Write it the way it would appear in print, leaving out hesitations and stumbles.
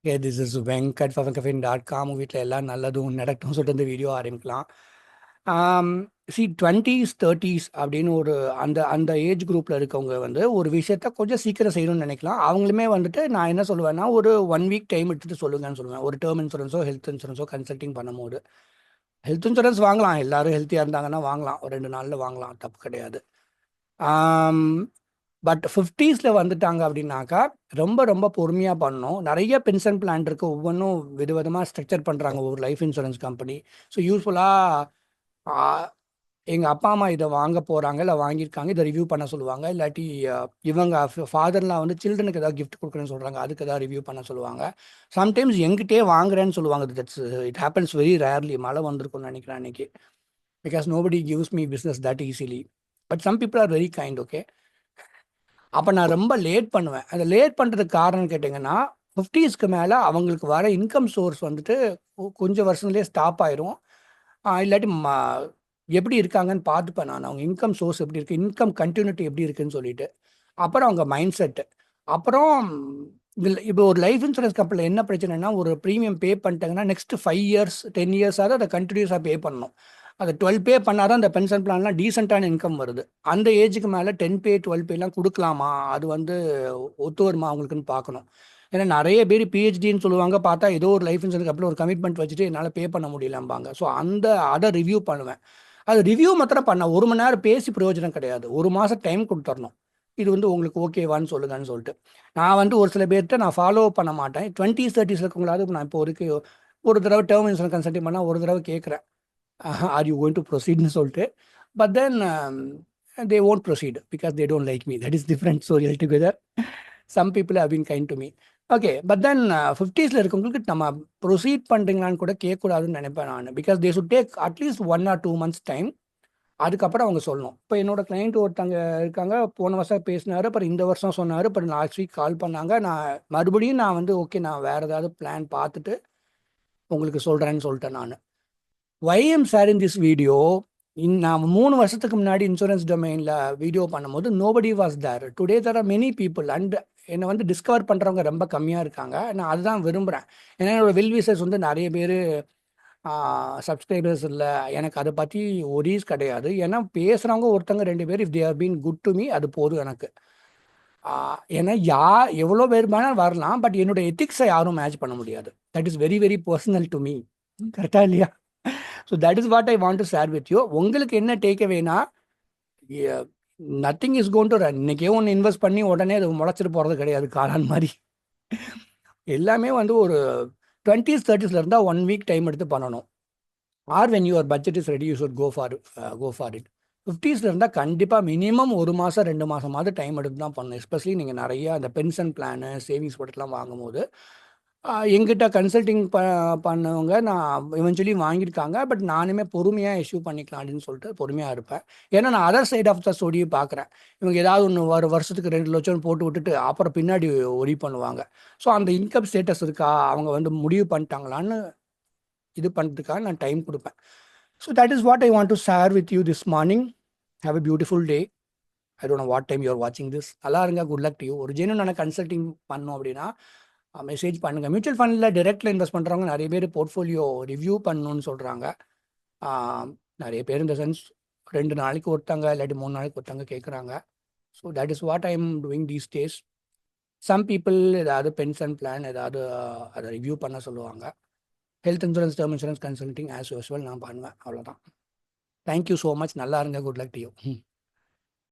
Okay, this is Venkat from Caffeine.com. வீட்டில் எல்லாம் நல்லதும் நடக்கும் சொல்லிட்டு இந்த வீடியோ ஆரம்பிக்கலாம். சி 20s 30s அப்படின்னு ஒரு அந்த அந்த ஏஜ் குரூப்பில் இருக்கவங்க வந்து ஒரு விஷயத்த கொஞ்சம் சீக்கிரம் செய்யணும்னு நினைக்கலாம். அவங்களுமே வந்துட்டு நான் என்ன சொல்லுவேன்னா ஒரு 1 வீக் டைம் எடுத்துகிட்டு சொல்லுங்கன்னு சொல்லுவேன். ஒரு டேர்ம் இன்சூரன்ஸோ ஹெல்த் இன்சூரன்ஸோ கன்சல்ட்டிங் பண்ணும்போது ஹெல்த் இன்சூரன்ஸ் வாங்கலாம். எல்லாரும் ஹெல்த்தியாக இருந்தாங்கன்னா வாங்கலாம். ஒரு 2 நாளில் வாங்கலாம், தப்பு கிடையாது. பட் 50ஸ்ல வந்துட்டாங்க அப்படின்னாக்கா ரொம்ப ரொம்ப பொறுமையாக பண்ணணும். நிறைய பென்ஷன் பிளான் இருக்குது. ஒவ்வொன்றும் விதவிதமாக ஸ்ட்ரக்சர் பண்ணுறாங்க ஒவ்வொரு லைஃப் இன்சூரன்ஸ் கம்பெனி. ஸோ யூஸ்ஃபுல்லாக எங்கள் அப்பா அம்மா இதை வாங்க போகிறாங்க, இல்லை வாங்கியிருக்காங்க, இதை ரிவ்யூ பண்ண சொல்லுவாங்க. இல்லாட்டி இவங்க ஃபாதர்லாம் வந்து சில்ட்ரனுக்கு ஏதாவது கிஃப்ட் கொடுக்குறேன்னு சொல்கிறாங்க, அதுக்கு ஏதாவது ரிவ்யூ பண்ண சொல்லுவாங்க. சம்டைம்ஸ் எங்கிட்டே வாங்குறேன்னு சொல்லுவாங்க. That's it happens very rarely. மழை வந்திருக்கும்னு நினைக்கிறேன் அன்றைக்கி. Because nobody gives me business that easily. But some people are very kind. Okay, அப்போ நான் ரொம்ப லேட் பண்ணுவேன். அந்த லேட் பண்ணுறதுக்கு காரணம் கேட்டிங்கன்னா 50ஸ்க்கு மேலே அவங்களுக்கு வர இன்கம் சோர்ஸ் வந்துட்டு கொஞ்சம் வருஷத்துலேயே ஸ்டாப் ஆயிரும். இல்லாட்டி எப்படி இருக்காங்கன்னு பார்த்துப்பேன் நான். அவங்க இன்கம் சோர்ஸ் எப்படி இருக்குது, இன்கம் கண்டினியூட்டி எப்படி இருக்குன்னு சொல்லிட்டு. அப்புறம் அவங்க மைண்ட் செட்டு. அப்புறம் இப்போ ஒரு லைஃப் இன்சூரன்ஸ் கம்பெனியில் என்ன பிரச்சனைனா, ஒரு ப்ரீமியம் பே பண்ணிட்டாங்கன்னா நெக்ஸ்ட் 5 இயர்ஸ் 10 இயர்ஸாவது அதை கண்டினியூஸாக பே பண்ணணும். அதை 12 பே பண்ணாதான் அந்த பென்ஷன் பிளான்லாம் டீசெண்டான இன்கம் வருது. அந்த ஏஜுக்கு மேலே 10 பே 12 பேலாம் கொடுக்கலாமா, அது வந்து ஒத்து வருமா அவங்களுக்குன்னு பார்க்கணும். ஏன்னா நிறைய பேர் பிஹெச்டின்னு சொல்லுவாங்க, பார்த்தா ஏதோ ஒரு லைஃப் இன்சூரன்ஸ் அப்புறம் ஒரு கமிட்மெண்ட் வச்சுட்டு என்னால் பே பண்ண முடியலம்பாங்க. ஸோ அதை ரிவ்யூ பண்ணுவேன். அது ரிவ்யூ மாத்திரம் பண்ண 1 மணி நேரம் பேசி பிரயோஜனம் கிடையாது. 1 மாதம் டைம் கொடுத்துடணும். இது வந்து உங்களுக்கு ஓகேவான்னு சொல்லுங்கன்னு சொல்லிட்டு. நான் வந்து ஒரு சில பேர்கிட்ட நான் ஃபாலோ பண்ண மாட்டேன். 20s 30s இருக்கவங்களாவது நான் இப்போ ஒரு தடவை டேர்ம் இன்சூரன்ஸ் கன்சல்டிங் பண்ணால் ஒரு தடவை கேட்குறேன், ஆர் யூ கோயிங் டு ப்ரொசீட்னு சொல்லிட்டு. But then they won't proceed because they don't like me. That is different story altogether. Some people have been kind to me. Okay, but then 50ஸ்ல இருக்கவங்களுக்கு நம்ம proceed பண்ணுறீங்களான்னு கூட கேட்கக்கூடாதுன்னு நினைப்பேன் நான். Because they should take at least 1 or 2 months time. அதுக்கப்புறம் அவங்க சொல்லணும். இப்போ என்னோட கிளைண்ட் ஒருத்தங்க இருக்காங்க, போன வருஷம் பேசினாரு, அப்புறம் இந்த வருஷம் சொன்னார், அப்புறம் லாஸ்ட் வீக் கால் பண்ணாங்க. நான் மறுபடியும் நான் வந்து ஓகே, நான் வேறு ஏதாவது பிளான் பார்த்துட்டு உங்களுக்கு சொல்கிறேன்னு சொல்லிட்டேன் நான். Why am sharing this video, நான் 3 வருஷத்துக்கு முன்னாடி இன்சூரன்ஸ் டொமைனில் வீடியோ பண்ணும்போது nobody was there. Today there are many people and என்னை வந்து டிஸ்கவர் பண்ணுறவங்க ரொம்ப கம்மியாக இருக்காங்க. நான் அதுதான் விரும்புகிறேன். ஏன்னா என்னோட வெல்விசர்ஸ் வந்து நிறைய பேர் சப்ஸ்கிரைபர்ஸ் இல்லை. எனக்கு அதை பற்றி ஒரீஸ் கிடையாது. ஏன்னா பேசுகிறவங்க ஒருத்தங்க 2 பேர், if they have been good to me, அது போதும் எனக்கு. ஏன்னா எவ்வளோ பேர் வேணால் வரலாம், பட் என்னோட எத்திக்ஸை யாரும் மேட்ச் பண்ண முடியாது. That is very very personal to me. கரெக்டாக இல்லையா? So that is what I want to share with you. உங்களுக்கு என்ன டேக் அவேனா, nothing is gone to run. இன்னைக்கே ஒன்று இன்வெஸ்ட் பண்ணி உடனே அது முளைச்சிட்டு போகிறது கிடையாது, காளான் மாதிரி. எல்லாமே வந்து ஒரு 20s 30s இருந்தால் 1 வீக் டைம் எடுத்து பண்ணணும். Or when your budget is ready you should go for it. 50ஸ்ல இருந்தால் கண்டிப்பாக மினிமம் 1 மாதம் 2 மாதமாவது டைம் எடுத்து தான் பண்ணணும். எஸ்பெஷலி நீங்கள் நிறைய அந்த பென்ஷன் பிளானு சேவிங்ஸ் போட்டுலாம் வாங்கும்போது எங்கிட்ட கன்சல்டிங் பண்ணவங்க நான் இவென்ச்சுவலி வாங்கியிருக்காங்க. பட் நானுமே பொறுமையாக இஷ்யூ பண்ணிக்கலாம் அப்படின்னு சொல்லிட்டு பொறுமையாக இருப்பேன். ஏன்னா நான் அதர் சைட் ஆஃப் த ஸ்டோரியை பார்க்குறேன். இவங்க ஏதாவது ஒன்று வருஷத்துக்கு 2 லட்சம் போட்டு விட்டுட்டு அப்புறம் பின்னாடி ஒரி பண்ணுவாங்க. ஸோ அந்த இன்கம் ஸ்டேட்டஸ் இருக்கா, அவங்க வந்து முடிவு பண்ணிட்டாங்களான்னு இது பண்ணுறதுக்காக நான் டைம் கொடுப்பேன். So that is what I want to share with you this morning. Have a beautiful day. I don't know what time you are வாட்சிங் திஸ். நல்லா இருங்க, குட் லக் டு யூ. ஒரு ஜென்யூனான கன்சல்டிங் பண்ணோம் அப்படின்னா மெசேஜ் பண்ணுங்கள். Mutual ஃபண்டில் டைரெக்டில் invest பண்ணுறவங்க நிறைய பேர் போர்ட்ஃபோலியோ ரிவ்யூ பண்ணணும்னு சொல்கிறாங்க. நிறைய பேர் இந்த சென்ஸ் 2 நாளைக்கு ஒருத்தங்க இல்லாட்டி 3 நாளைக்கு ஒருத்தங்க கேட்குறாங்க. So that is what I am doing these days. Some people ஏதாவது பென்ஷன் பிளான் ஏதாவது அதை ரிவ்யூ பண்ண சொல்லுவாங்க. Health insurance term insurance consulting as usual நான் பண்ணுவேன். அவ்வளோதான். Thank you so much. நல்லா இருங்க, குட் லக் டு யூ.